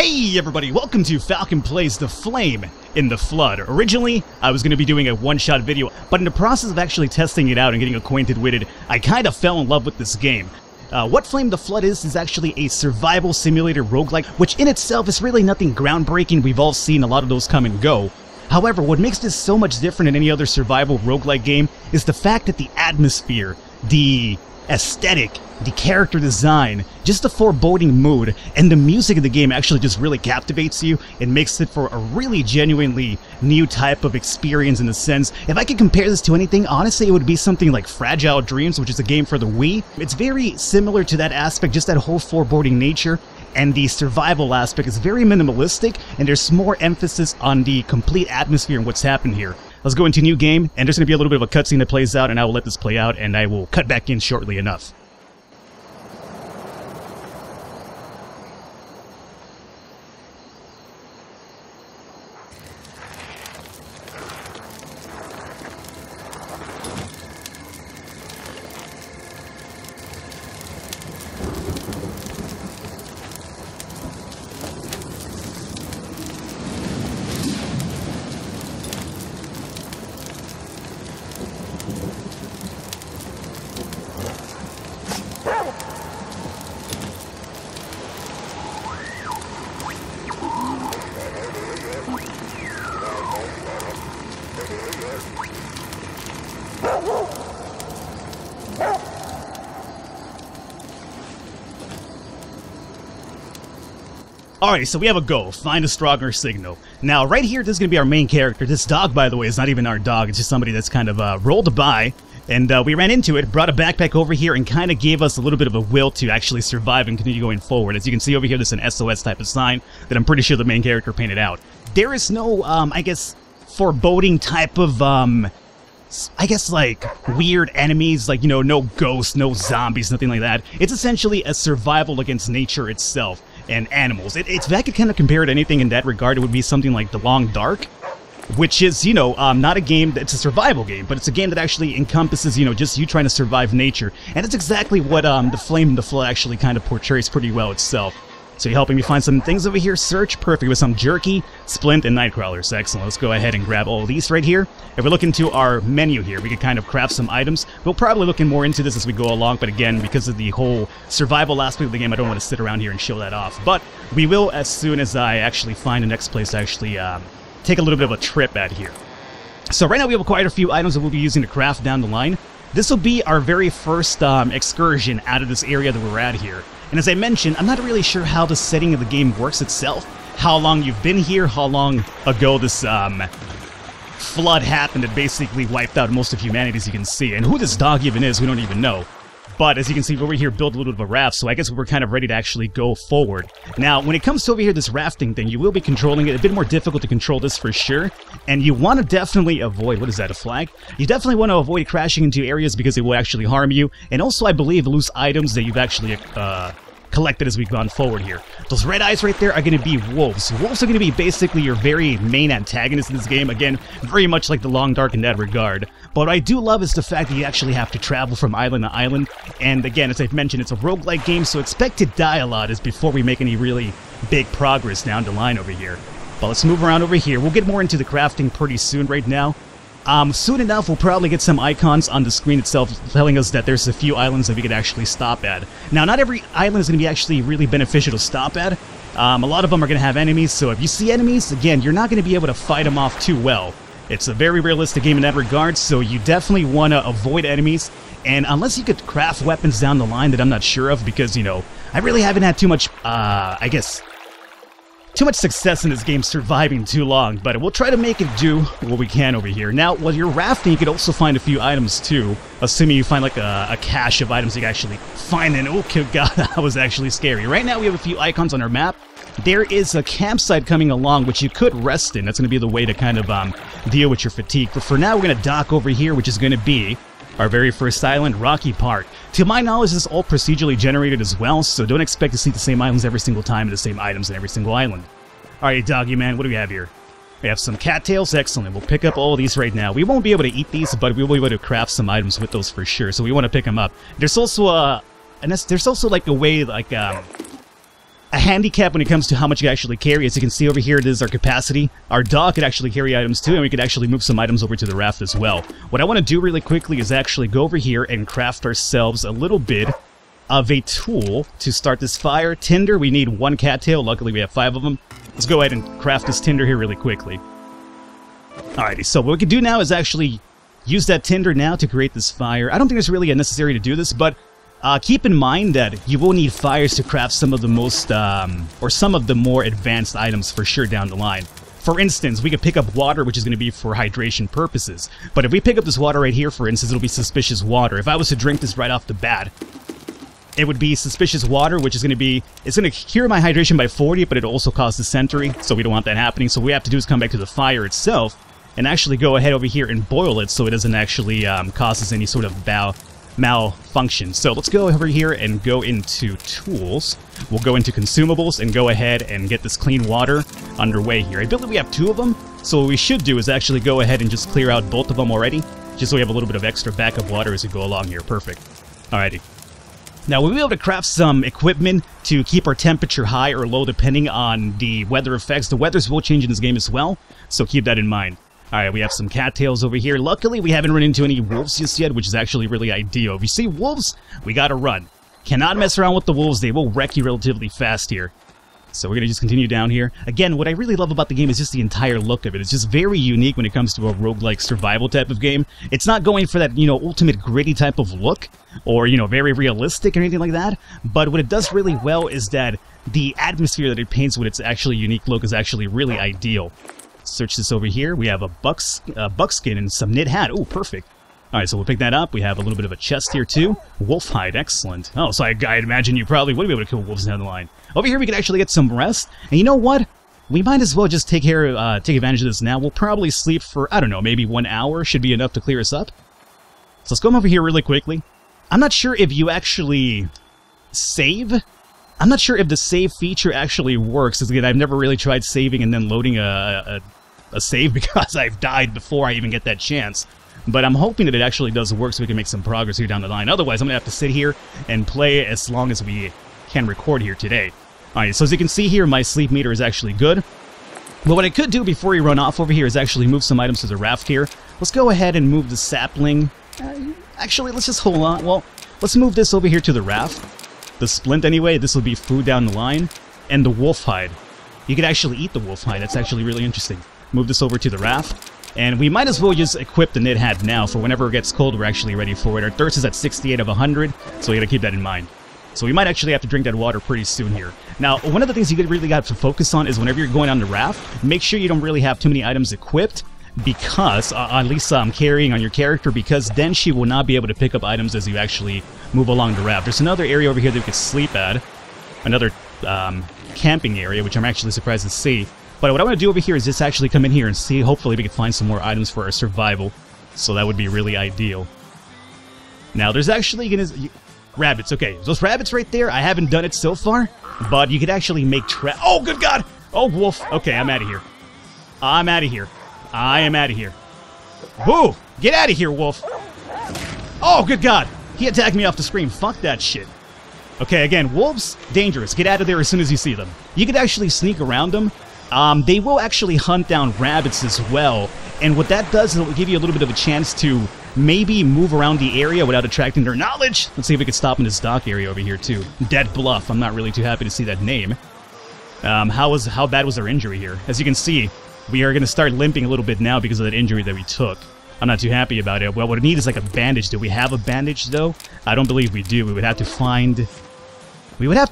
Hey everybody, welcome to Falcon Plays The Flame in the Flood. Originally, I was going to be doing a one-shot video, but in the process of actually testing it out and getting acquainted with it, I kind of fell in love with this game. What Flame the Flood is actually a survival simulator roguelike, which in itself is really nothing groundbreaking. We've all seen a lot of those come and go. However, what makes this so much different than any other survival roguelike game is the fact that the atmosphere, the aesthetic, the character design, just the foreboding mood, and the music of the game actually just really captivates you and makes it for a really genuinely new type of experience in a sense. If I could compare this to anything, honestly it would be something like Fragile Dreams, which is a game for the Wii. It's very similar to that aspect, just that whole foreboding nature, and the survival aspect is very minimalistic, and there's more emphasis on the complete atmosphere and what's happened here. Let's go into new game, and there's going to be a little bit of a cutscene that plays out, and I will let this play out, and I will cut back in shortly enough. Alright, so we have a go. Find a stronger signal. Now, right here, this is going to be our main character. This dog, by the way, is not even our dog. It's just somebody that's kind of rolled by, and we ran into it, brought a backpack over here, and kind of gave us a little bit of a will to actually survive and continue going forward. As you can see over here, there's an SOS type of sign that I'm pretty sure the main character painted out. There is no, I guess, foreboding type of, I guess, like, weird enemies, like, you know, no ghosts, no zombies, nothing like that. It's essentially a survival against nature itself and animals. If I could kind of compare it to anything in that regard, it would be something like The Long Dark, which is, you know, not a game that's a survival game, but it's a game that actually encompasses, you know, just you trying to survive nature. And that's exactly what The Flame in the Flood actually kind of portrays pretty well itself. So you're helping me find some things over here. Search, perfect, with some jerky, splint, and nightcrawlers. Excellent. Let's go ahead and grab all of these right here. If we look into our menu here, we can kind of craft some items. We'll probably look more into this as we go along, but again, because of the whole survival aspect of the game, I don't want to sit around here and show that off. But we will as soon as I actually find the next place to actually take a little bit of a trip at here. So right now we have quite a few items that we'll be using to craft down the line. This will be our very first excursion out of this area that we're at here. And as I mentioned, I'm not really sure how the setting of the game works itself, how long you've been here, how long ago this flood happened that basically wiped out most of humanity, as you can see. And who this dog even is, we don't even know. But as you can see, over here built a little bit of a raft, so I guess we're kind of ready to actually go forward. Now, when it comes to over here, this rafting thing, you will be controlling it. A bit more difficult to control this for sure. And you want to definitely avoid, what is that, a flag? You definitely want to avoid crashing into areas because it will actually harm you. And also, I believe, lose items that you've actually collected as we've gone forward here. Those red eyes right there are going to be wolves. Wolves are going to be basically your very main antagonist in this game. Again, very much like The Long Dark in that regard. But what I do love is the fact that you actually have to travel from island to island. And again, as I've mentioned, it's a roguelike game, so expect to die a lot as before we make any really big progress down the line over here. But let's move around over here. We'll get more into the crafting pretty soon right now. Soon enough, we'll probably get some icons on the screen itself telling us that there's a few islands that we could actually stop at. Now, not every island is going to be actually really beneficial to stop at. A lot of them are going to have enemies, so if you see enemies, again, you're not going to be able to fight them off too well. It's a very realistic game in that regard, so you definitely want to avoid enemies. And unless you could craft weapons down the line that I'm not sure of, because, you know, I really haven't had too much, I guess, too much success in this game surviving too long, but we'll try to make it do what we can over here. Now, while you're rafting, you could also find a few items too, assuming you find like a cache of items you can actually find. And oh god, that was actually scary. Right now we have a few icons on our map. There is a campsite coming along which you could rest in. That's going to be the way to kind of deal with your fatigue. But for now, we're going to dock over here, which is going to be our very first island, Rocky Park. To my knowledge, this is all procedurally generated as well, so don't expect to see the same islands every single time and the same items in every single island. Alright, doggy man, what do we have here? We have some cattails, excellent. We'll pick up all of these right now. We won't be able to eat these, but we'll be able to craft some items with those for sure, so we want to pick them up. There's also like a way, like, a handicap when it comes to how much you actually carry. As you can see over here, this is our capacity. Our dog could actually carry items too, and we could actually move some items over to the raft as well. What I want to do really quickly is actually go over here and craft ourselves a little bit of a tool to start this fire. Tinder, we need 1 cattail. Luckily, we have 5 of them. Let's go ahead and craft this tinder here really quickly. Alrighty, so what we can do now is actually use that tinder now to create this fire. I don't think it's really necessary to do this, but keep in mind that you will need fires to craft some of the most, or some of the more advanced items for sure down the line. For instance, we could pick up water, which is going to be for hydration purposes. But if we pick up this water right here, for instance, it'll be suspicious water. If I was to drink this right off the bat, it would be suspicious water, which is going to be, it's going to cure my hydration by 40, but it also causes dysentery, so we don't want that happening. So what we have to do is come back to the fire itself and actually go ahead over here and boil it so it doesn't actually cause us any sort of malfunction. So let's go over here and go into tools. We'll go into consumables and go ahead and get this clean water underway here. I believe we have 2 of them, so what we should do is actually go ahead and just clear out both of them already, just so we have a little bit of extra backup water as we go along here. Perfect. Alrighty. Now, we'll be able to craft some equipment to keep our temperature high or low depending on the weather effects. The weathers will change in this game as well, so keep that in mind. Alright, we have some cattails over here. Luckily, we haven't run into any wolves just yet, which is actually really ideal. If you see wolves, we gotta run. Cannot mess around with the wolves. They will wreck you relatively fast here. So we're gonna just continue down here. Again, what I really love about the game is just the entire look of it. It's just very unique when it comes to a roguelike survival type of game. It's not going for that, ultimate gritty type of look, or, very realistic or anything like that. But what it does really well is that the atmosphere that it paints with its actually unique look is actually really ideal. Search this over here. We have a buckskin and some knit hat. Oh, perfect. Alright, so we'll pick that up. We have a little bit of a chest here, too. Wolf hide, excellent. Oh, so I'd imagine you probably would be able to kill wolves down the line. Over here, we can actually get some rest. And you know what? We might as well just take advantage of this now. We'll probably sleep for, I don't know, maybe 1 hour should be enough to clear us up. So let's go over here really quickly. I'm not sure if you actually save. I'm not sure if the save feature actually works, because again, I've never really tried saving and then loading a save because I've died before I even get that chance. But I'm hoping that it actually does work so we can make some progress here down the line. Otherwise, I'm going to have to sit here and play as long as we can record here today. Alright, so as you can see here, my sleep meter is actually good. But what I could do before we run off over here is actually move some items to the raft here. Let's go ahead and move the sapling. Actually, let's just hold on. Well, let's move this over here to the raft. The splint anyway, this will be food down the line. And the wolf hide. You could actually eat the wolf hide, that's actually really interesting. Move this over to the raft. And we might as well just equip the knit hat now, for whenever it gets cold, we're actually ready for it. Our thirst is at 68 of 100, so we gotta keep that in mind. So we might actually have to drink that water pretty soon here. Now, one of the things you really got to focus on is whenever you're going on the raft, make sure you don't really have too many items equipped, because, at least carrying on your character, because then she will not be able to pick up items as you actually move along the raft. There's another area over here that we could sleep at, another camping area, which I'm actually surprised to see. But what I want to do over here is just actually come in here and see, hopefully we can find some more items for our survival. So that would be really ideal. Now, there's actually rabbits, okay. Those rabbits right there, I haven't done it so far, but you could actually make oh, good God! Oh, wolf. Okay, I'm out of here. I'm out of here. I am out of here. Boo! Get out of here, wolf! Oh, good God! He attacked me off the screen. Fuck that shit. Okay, again, wolves, dangerous. Get out of there as soon as you see them. You could actually sneak around them. They will actually hunt down rabbits as well, and what that does is it will give you a little bit of a chance to maybe move around the area without attracting their knowledge. Let's see if we can stop in this dock area over here too. Dead Bluff. I'm not really too happy to see that name. How bad was our injury here? As you can see, we are going to start limping a little bit now because of that injury that we took. I'm not too happy about it. Well, what we need is like a bandage. Do we have a bandage though? I don't believe we do. We would have to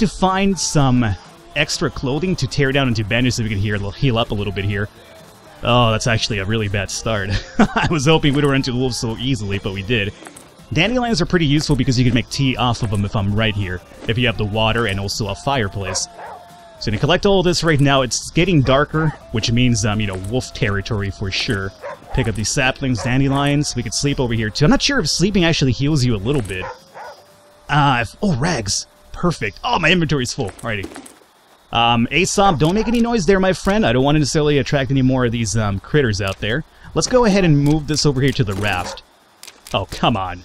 find some extra clothing to tear down into bandages so we can heal up a little bit here. Oh, that's actually a really bad start. I was hoping we'd run into the wolves so easily, but we did. Dandelions are pretty useful because you can make tea off of them if I'm right here, if you have the water and also a fireplace. So to collect all this right now, it's getting darker, which means, wolf territory for sure. Pick up these saplings, dandelions. We could sleep over here too. I'm not sure if sleeping actually heals you a little bit. Oh, rags. Perfect. Oh, my inventory's full. Alrighty. Aesop, don't make any noise there, my friend. I don't want to necessarily attract any more of these critters out there. Let's go ahead and move this over here to the raft. Oh, come on.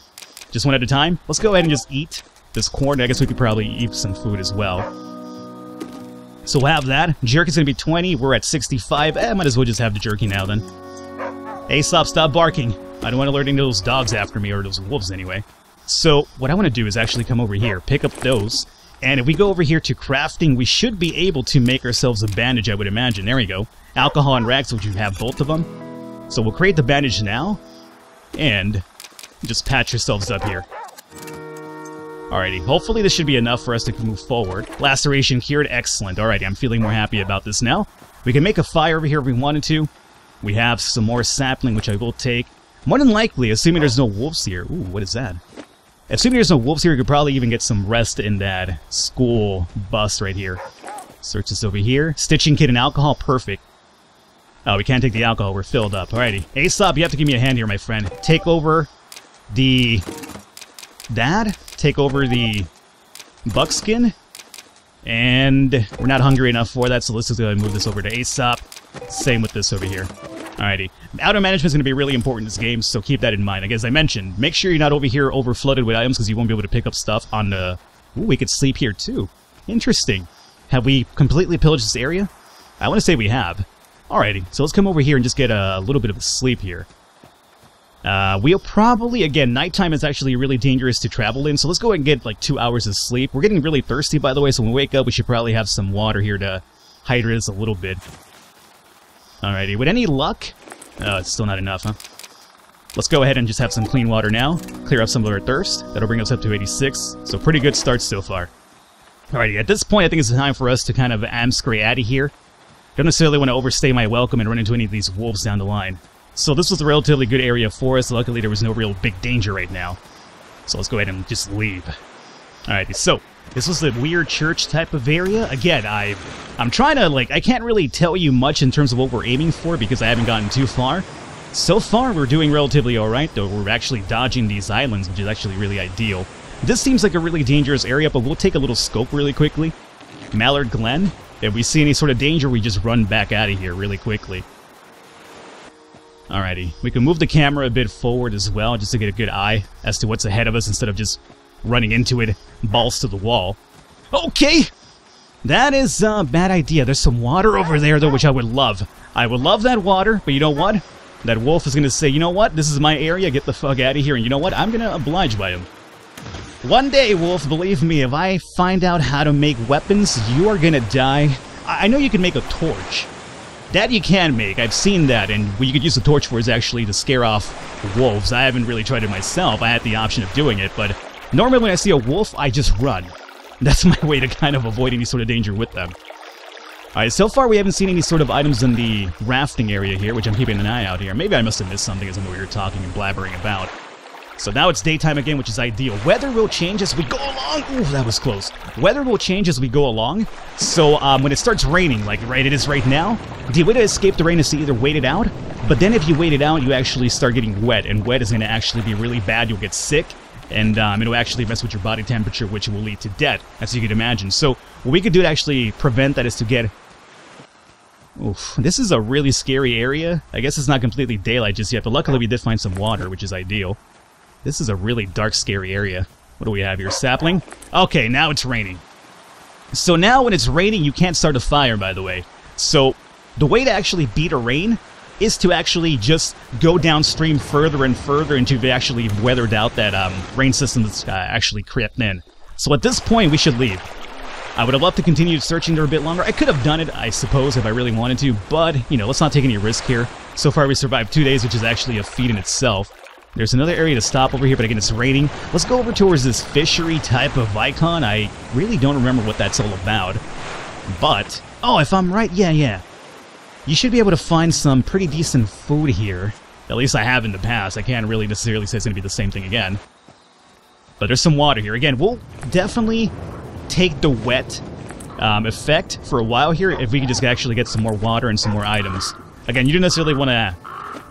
Just one at a time? Let's go ahead and just eat this corn. I guess we could probably eat some food as well. So we'll have that. Jerky's gonna be 20. We're at 65. Might as well just have the jerky now then. Aesop, stop barking. I don't want to alert any of those dogs after me, or those wolves anyway. So what I want to do is actually come over here, pick up those, and if we go over here to crafting, we should be able to make ourselves a bandage, I would imagine. There we go. Alcohol and rags, which you have both of them. So we'll create the bandage now, and just patch yourselves up here. Alrighty, hopefully this should be enough for us to move forward. Laceration cured, excellent. Alrighty, I'm feeling more happy about this now. We can make a fire over here if we wanted to. We have some more sapling, which I will take. More than likely, assuming there's no wolves here. Ooh, what is that? Assuming there's no wolves here, we could probably even get some rest in that school bus right here. Search this over here. Stitching kit and alcohol, perfect. Oh, we can't take the alcohol, we're filled up. Alrighty. Aesop, you have to give me a hand here, my friend. Take over the... Dad? Take over the buckskin. And we're not hungry enough for that, so let's just go ahead and move this over to Aesop. Same with this over here. Alrighty. Outer management is going to be really important in this game, so keep that in mind. Like, as I mentioned, make sure you're not over here over-flooded with items, because you won't be able to pick up stuff on the... Ooh, we could sleep here, too. Interesting. Have we completely pillaged this area? I want to say we have. Alrighty, so let's come over here and just get a little bit of a sleep here. We'll probably, again, nighttime is actually really dangerous to travel in, so let's go ahead and get like 2 hours of sleep. We're getting really thirsty, by the way, so when we wake up, we should probably have some water here to hydrate us a little bit. Alrighty, with any luck... Oh, it's still not enough, huh? Let's go ahead and just have some clean water now. Clear up some of our thirst. That'll bring us up to 86, so pretty good start so far. Alrighty, at this point, I think it's time for us to kind of amscray out of here. Don't necessarily want to overstay my welcome and run into any of these wolves down the line. So this was a relatively good area for us. Luckily, there was no real big danger right now. So let's go ahead and just leave. Alrighty, so this was a weird church type of area. Again, I'm trying to, like, I can't really tell you much in terms of what we're aiming for because I haven't gotten too far. So far, we're doing relatively alright, though. We're actually dodging these islands, which is actually really ideal. This seems like a really dangerous area, but we'll take a little scope really quickly. Mallard Glen. If we see any sort of danger, we just run back out of here really quickly. Alrighty, we can move the camera a bit forward as well, just to get a good eye as to what's ahead of us instead of just running into it, balls to the wall. Okay! That is a bad idea. There's some water over there, though, which I would love. I would love that water, but you know what? That wolf is going to say, you know what? This is my area, get the fuck out of here, and you know what? I'm going to oblige by him. One day, wolf, believe me, if I find out how to make weapons, you are going to die. I know you can make a torch. That you can make, I've seen that, and what you could use the torch for is actually to scare off wolves. I haven't really tried it myself, I had the option of doing it, but normally when I see a wolf, I just run. That's my way to kind of avoid any sort of danger with them. Alright, so far we haven't seen any sort of items in the rafting area here, which I'm keeping an eye out here. Maybe I must have missed something as we were talking and blabbering about. So now it's daytime again, which is ideal. Weather will change as we go along. Ooh, that was close. Weather will change as we go along. So when it starts raining, like it is right now, the way to escape the rain is to either wait it out, but then if you wait it out, you actually start getting wet, and wet is going to actually be really bad. You'll get sick, and it'll actually mess with your body temperature, which will lead to death, as you can imagine. So what we could do to actually prevent that is to get... Oof, this is a really scary area. I guess it's not completely daylight just yet, but luckily we did find some water, which is ideal. This is a really dark, scary area. What do we have here? Sapling? Okay, now it's raining. So now when it's raining, you can't start a fire, by the way. So the way to actually beat a rain is to actually just go downstream further and further until you've actually weathered out that rain system that's actually crept in. So at this point, we should leave. I would have loved to continue searching there a bit longer. I could have done it, I suppose, if I really wanted to, but, you know, let's not take any risk here. So far, we survived 2 days, which is actually a feat in itself. There's another area to stop over here, but again, it's raining. Let's go over towards this fishery type of icon. I really don't remember what that's all about. But, oh, if I'm right, yeah. You should be able to find some pretty decent food here. At least I have in the past. I can't really necessarily say it's going to be the same thing again. But there's some water here. Again, we'll definitely take the wet effect for a while here if we can just actually get some more water and some more items. Again, you don't necessarily want to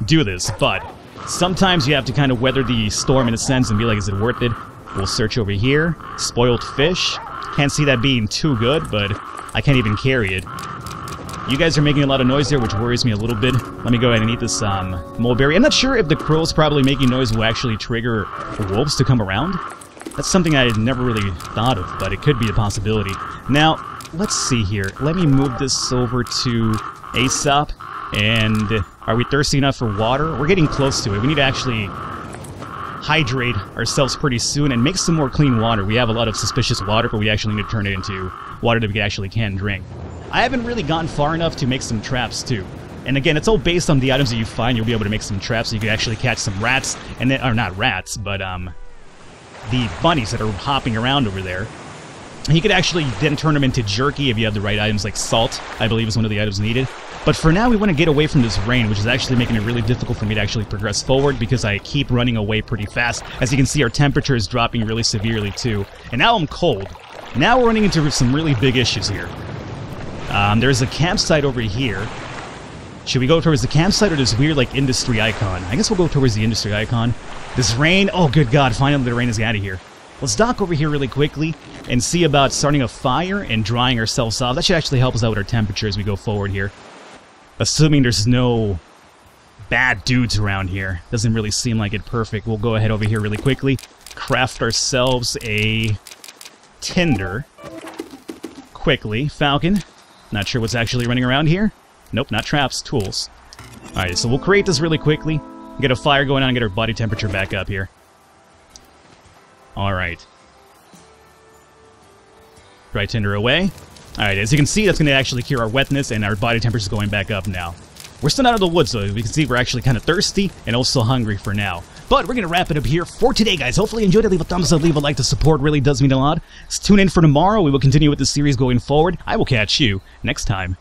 do this, but sometimes you have to kind of weather the storm in a sense and be like, is it worth it? We'll search over here. Spoiled fish. Can't see that being too good, but I can't even carry it. You guys are making a lot of noise there, which worries me a little bit. Let me go ahead and eat this mulberry. I'm not sure if the crows probably making noise will actually trigger wolves to come around. That's something I had never really thought of, but it could be a possibility. Now, let's see here. Let me move this over to ASAP. And are we thirsty enough for water? We're getting close to it. We need to actually hydrate ourselves pretty soon and make some more clean water. We have a lot of suspicious water, but we actually need to turn it into water that we actually can drink. I haven't really gone far enough to make some traps too. And again, it's all based on the items that you find. You'll be able to make some traps so you can actually catch some rats, and then, or not rats, but the bunnies that are hopping around over there. And you could actually then turn them into jerky if you have the right items, like salt, I believe is one of the items needed. But for now, we want to get away from this rain, which is actually making it really difficult for me to actually progress forward because I keep running away pretty fast. As you can see, our temperature is dropping really severely too. And now I'm cold. Now we're running into some really big issues here. There's a campsite over here. Should we go towards the campsite or this weird, like, industry icon? I guess we'll go towards the industry icon. This rain, oh good god, finally the rain is out of here. Let's dock over here really quickly and see about starting a fire and drying ourselves off. That should actually help us out with our temperature as we go forward here. Assuming there's no bad dudes around here. Doesn't really seem like it perfect. We'll go ahead over here really quickly. Craft ourselves a tinder. Quickly. Falcon. Not sure what's actually running around here. Nope, not traps. Tools. Alright, so we'll create this really quickly. Get a fire going on and get our body temperature back up here. Alright. Dry tinder away. Alright, as you can see, that's going to actually cure our wetness, and our body temperature is going back up now. We're still out of the woods, so we can see we're actually kind of thirsty and also hungry for now. But we're going to wrap it up here for today, guys. Hopefully you enjoyed it. Leave a thumbs up, leave a like. The support really does mean a lot. Tune in for tomorrow. We will continue with the series going forward. I will catch you next time.